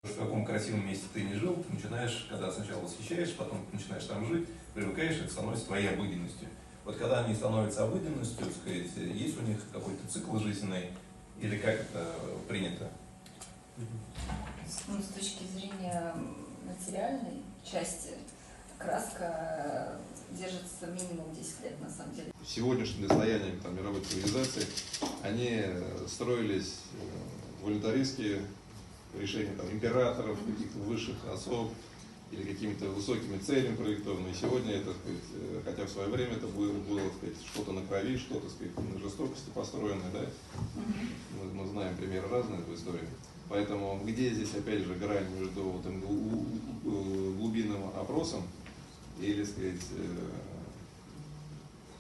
В каком красивом месте ты не жил, ты начинаешь, когда сначала восхищаешь, потом начинаешь там жить, привыкаешь, это становится твоей обыденностью. Вот когда они становятся обыденностью, так сказать, есть у них какой-то цикл жизненный, или как это принято? Ну, с точки зрения материальной части, краска держится минимум 10 лет, на самом деле. Сегодняшнее достояние мировой цивилизации, они строились волюнтаристские решения императоров, каких-то высших особ или какими-то высокими целями проектованы. И сегодня это, хотя в свое время это было что-то на крови, что-то на жестокости построенное, да? Мы знаем примеры разные в истории. Поэтому где здесь опять же грань между глубинным опросом или,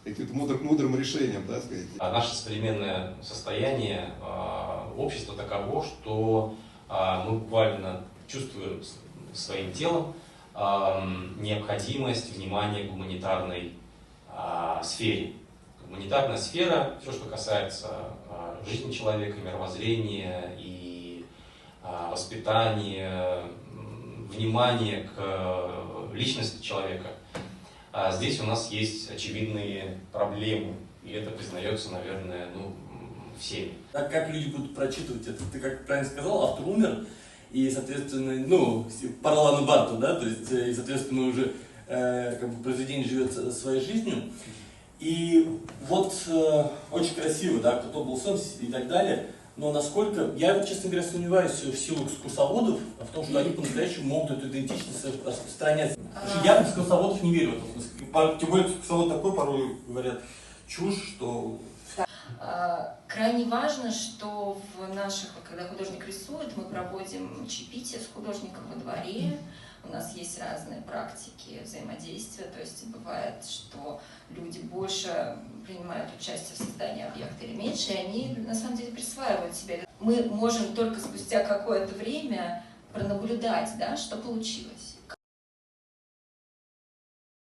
каким-то мудрым решением, да, сказать? Наше современное состояние общества таково, что мы буквально чувствуем своим телом необходимость внимания к гуманитарной сфере. Гуманитарная сфера, все, что касается жизни человека, мировоззрения и воспитания, внимания к личности человека. Здесь у нас есть очевидные проблемы, и это признается, наверное, всеми. Так как люди будут прочитывать это? Ты, как правильно сказал, автор умер, и, соответственно, по Ролану Барту, да, то есть, и, соответственно, уже произведение живет своей жизнью. И вот очень красиво, да, кто был сон и так далее, но насколько, я, честно говоря, сомневаюсь в силу экскурсоводов, в том, что они по-настоящему могут эту идентичность распространять. Я в экскурсоводов не верю в этом смысле. Тем более экскурсовод такой порой говорят чушь, что... Крайне важно, что когда художник рисует, мы проводим чаепитие с художником во дворе. У нас есть разные практики взаимодействия, то есть бывает, что люди больше принимают участие в создании объекта или меньше, и они на самом деле присваивают себе. Мы можем только спустя какое-то время пронаблюдать, да, что получилось.